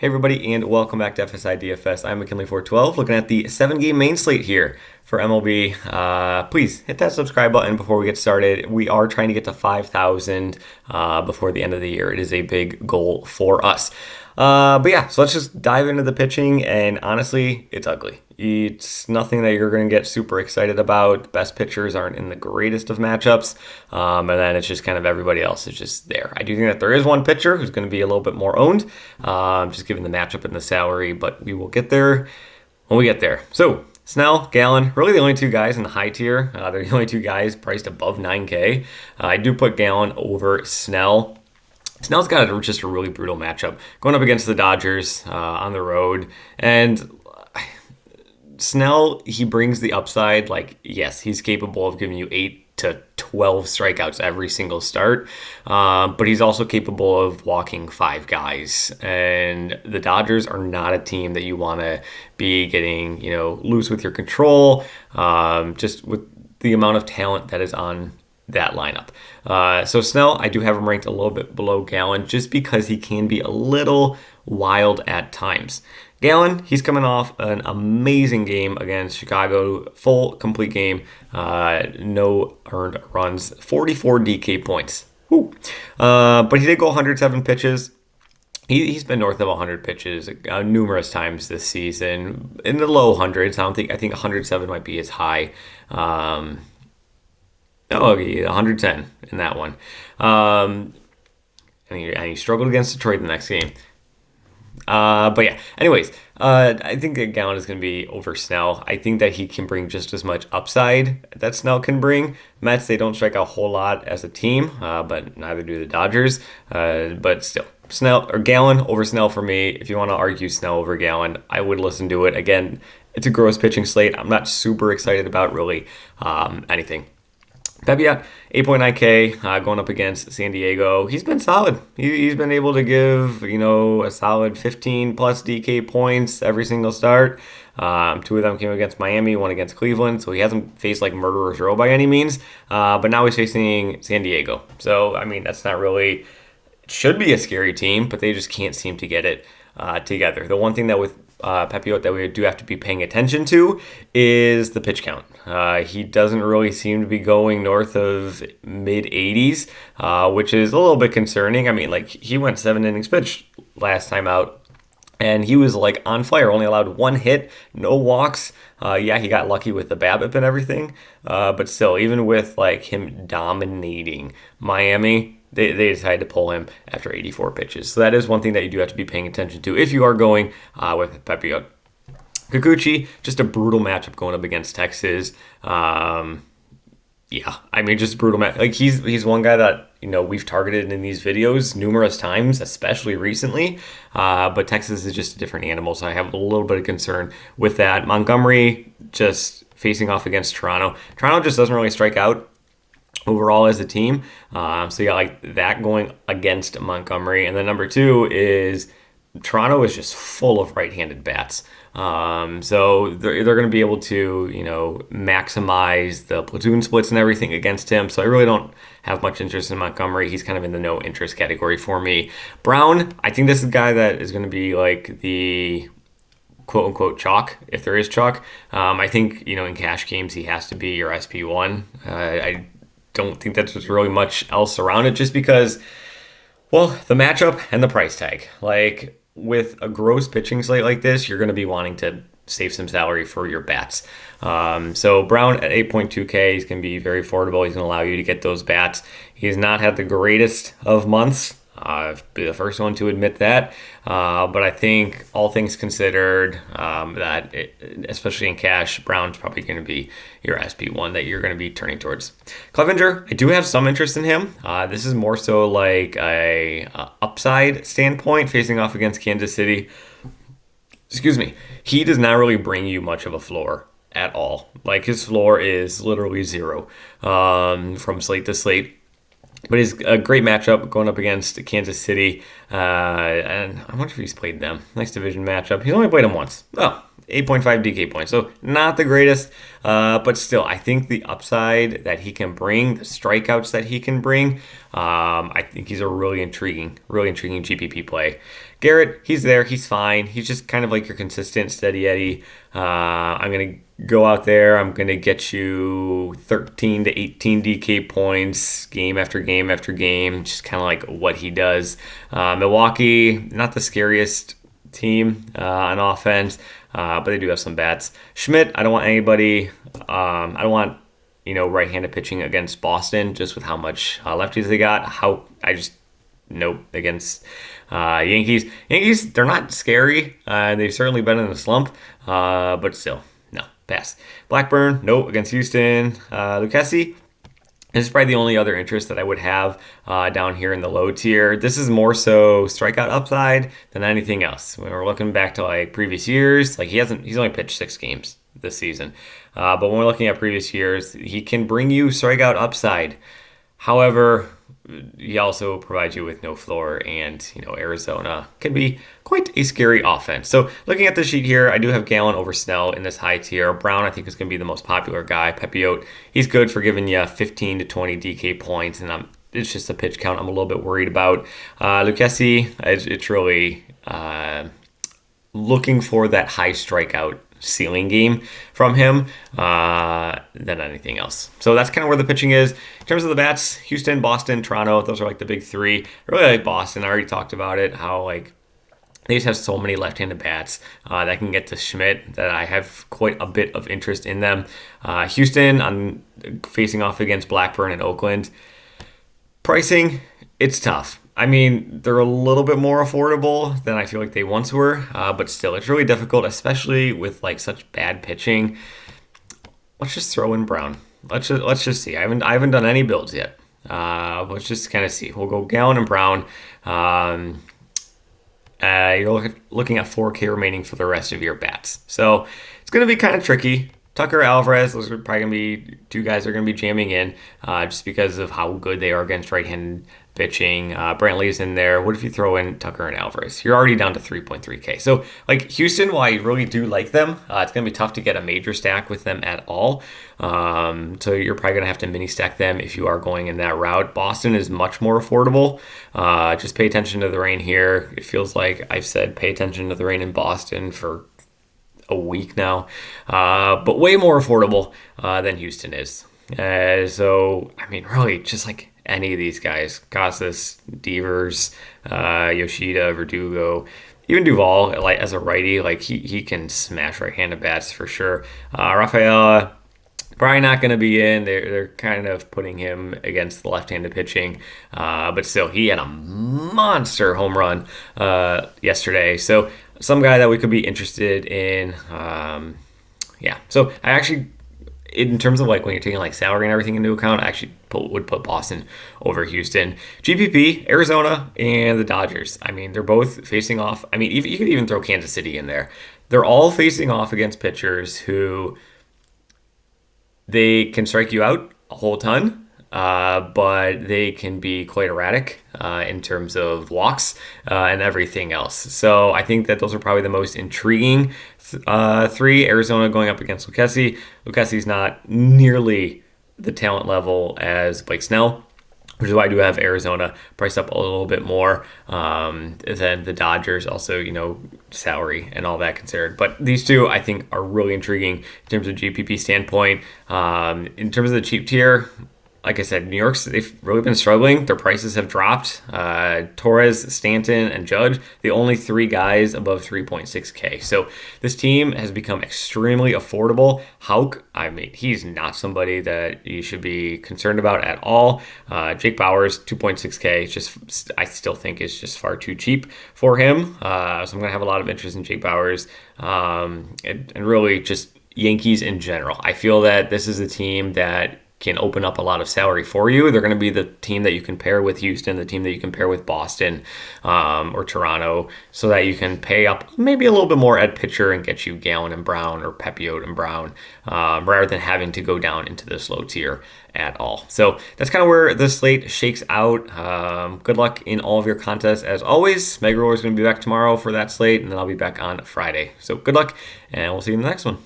Hey everybody, and welcome back to FSi DFS. I'm McKinley412, looking at the 7-game main slate here for MLB. Please hit that subscribe button before we get started. We are trying to get to 5,000 before the end of the year. It is a big goal for us. But yeah, so let's just dive into the pitching, and honestly, it's ugly. It's nothing that you're going to get super excited about. Best pitchers aren't in the greatest of matchups, and then it's just kind of everybody else is just there. I do think that there is one pitcher who's going to be a little bit more owned, just given the matchup and the salary, but we will get there when we get there. So Snell, Gallen, really the only two guys in the high tier. They're the only two guys priced above 9K. I do put Gallen over Snell. Snell's got just a really brutal matchup going up against the Dodgers on the road. And Snell, he brings the upside. Like, yes, he's capable of giving you 8 to 12 strikeouts every single start. But he's also capable of walking 5 guys. And the Dodgers are not a team that you want to be getting, loose with your control, just with the amount of talent that is on that lineup. So Snell, I do have him ranked a little bit below Gallen just because he can be a little wild at times. Gallen, he's coming off an amazing game against Chicago, full complete game, no earned runs, 44 DK points. But he did go 107 pitches. He's been north of 100 pitches numerous times this season, in the low hundreds. I think 107 might be his high. 110 in that one. And he struggled against Detroit the next game. But yeah, anyways, I think that Gallen is going to be over Snell. I think that he can bring just as much upside that Snell can bring. Mets, they don't strike a whole lot as a team, but neither do the Dodgers. But still, Snell or Gallen over Snell for me. If you want to argue Snell over Gallen, I would listen to it. Again, it's a gross pitching slate. I'm not super excited about really anything. Pepiot, 8.9K, going up against San Diego. He's been solid. He's been able to give, a solid 15 plus DK points every single start. 2 of them came against Miami, 1 against Cleveland. So he hasn't faced like murderer's row by any means. But now he's facing San Diego. So, that's not really, it should be a scary team, but they just can't seem to get it together. The one thing that with Pepiot that we do have to be paying attention to is the pitch count. He doesn't really seem to be going north of mid 80s, which is a little bit concerning. He went 7 innings pitched last time out, and he was on fire. Only allowed 1 hit, no walks. Yeah, he got lucky with the BABIP and everything, but still, even with him dominating Miami, they decided to pull him after 84 pitches. So that is one thing that you do have to be paying attention to if you are going with Pepiot. Kikuchi, just a brutal matchup going up against Texas. Just brutal match. He's one guy that we've targeted in these videos numerous times, especially recently. But Texas is just a different animal, so I have a little bit of concern with that. Montgomery just facing off against Toronto. Toronto just doesn't really strike out overall as a team. So you got that going against Montgomery. And then number 2 is Toronto is just full of right-handed bats. So they're going to be able to, maximize the platoon splits and everything against him. So I really don't have much interest in Montgomery. He's kind of in the no interest category for me. Brown, I think this is a guy that is going to be the quote unquote chalk, if there is chalk. I think, in cash games, he has to be your SP1. I don't think that there's really much else around it just because, the matchup and the price tag. With a gross pitching slate like this, you're going to be wanting to save some salary for your bats. So Brown at 8.2K, he's going to be very affordable. He's going to allow you to get those bats. He's not had the greatest of months. I'll be the first one to admit that. But I think all things considered, especially in cash, Brown's probably going to be your SP1 that you're going to be turning towards. Clevenger, I do have some interest in him. This is more so a upside standpoint facing off against Kansas City. Excuse me. He does not really bring you much of a floor at all. His floor is literally 0 from slate to slate. But it's a great matchup going up against Kansas City. And I wonder if he's played them. Nice division matchup. He's only played them once. 8.5 DK points. So not the greatest, but still, I think the upside that he can bring, the strikeouts that he can bring, I think he's a really intriguing GPP play. Garrett, he's there. He's fine. He's just kind of like your consistent, steady Eddie. I'm going to go out there. I'm going to get you 13 to 18 DK points game after game after game. Just kind of like what he does. Milwaukee, not the scariest team on offense, but they do have some bats. Schmidt, I don't want anybody. I don't want right-handed pitching against Boston, just with how much lefties they got. Nope against Yankees. Yankees, they're not scary. They've certainly been in a slump, but still, no, pass. Blackburn, nope against Houston. Lucchesi, this is probably the only other interest that I would have down here in the low tier. This is more so strikeout upside than anything else. When we're looking back to like previous years, like he's only pitched 6 games this season. But when we're looking at previous years, he can bring you strikeout upside. However, he also provides you with no floor, and Arizona can be quite a scary offense. So looking at the sheet here, I do have Gallen over Snell in this high tier. Brown, I think, is going to be the most popular guy. Pepiot, he's good for giving you 15 to 20 DK points, and it's just a pitch count I'm a little bit worried about. Lucchesi, it's really looking for that high strikeout ceiling game from him than anything else. So that's kind of where the pitching is. In terms of the bats, Houston, Boston, Toronto, those are like the big 3. I really like Boston. I already talked about it, how like they just have so many left-handed bats that can get to Schmidt that I have quite a bit of interest in them. Houston, I'm facing off against Blackburn and Oakland. Pricing, it's tough. I mean, they're a little bit more affordable than I feel like they once were, but still, it's really difficult, especially with like such bad pitching. Let's just throw in Brown. Let's just see. I haven't done any builds yet. Let's just kind of see. We'll go Gallen and Brown. You're looking at 4K remaining for the rest of your bats, so it's going to be kind of tricky. Tucker, Alvarez, those are probably going to be 2 guys that are going to be jamming in just because of how good they are against right-handed pitching. Brantley's in there. What if you throw in Tucker and Alvarez? You're already down to 3.3K. So, like, Houston, while I really do like them, it's going to be tough to get a major stack with them at all. So you're probably going to have to mini stack them if you are going in that route. Boston is much more affordable. Just pay attention to the rain here. It feels like I've said pay attention to the rain in Boston for a week now, but way more affordable than Houston is. So, I mean, really, just like any of these guys, Casas, Devers, Yoshida, Verdugo, even Duvall, like as a righty, like he can smash right-handed bats for sure. Rafaela, probably not going to be in. They're kind of putting him against the left-handed pitching, but still, he had a monster home run yesterday. So some guy that we could be interested in. So I actually, in terms of like when you're taking like salary and everything into account, I actually would put Boston over Houston. GPP, Arizona, and the Dodgers. I mean, they're both facing off. I mean, you could even throw Kansas City in there. They're all facing off against pitchers who they can strike you out a whole ton, but they can be quite erratic in terms of walks and everything else. So I think that those are probably the most intriguing 3. Arizona going up against Lucchesi. Lucchesi's not nearly the talent level as Blake Snell, which is why I do have Arizona priced up a little bit more than the Dodgers. Also, salary and all that considered. But these 2, I think, are really intriguing in terms of GPP standpoint. In terms of the cheap tier, like I said, New York's, they've really been struggling. Their prices have dropped. Torres, Stanton, and Judge, the only 3 guys above 3.6K. So this team has become extremely affordable. Houck, I mean, he's not somebody that you should be concerned about at all. Jake Bauers, 2.6K, I still think is just far too cheap for him. So I'm going to have a lot of interest in Jake Bauers and really just Yankees in general. I feel that this is a team that can open up a lot of salary for you. They're going to be the team that you can pair with Houston, the team that you can pair with Boston or Toronto, so that you can pay up maybe a little bit more at pitcher and get you Gallen and Brown or Pepiot and Brown rather than having to go down into this low tier at all. So that's kind of where the slate shakes out. Good luck in all of your contests as always. Meg Roller is going to be back tomorrow for that slate, and then I'll be back on Friday. So good luck, and we'll see you in the next one.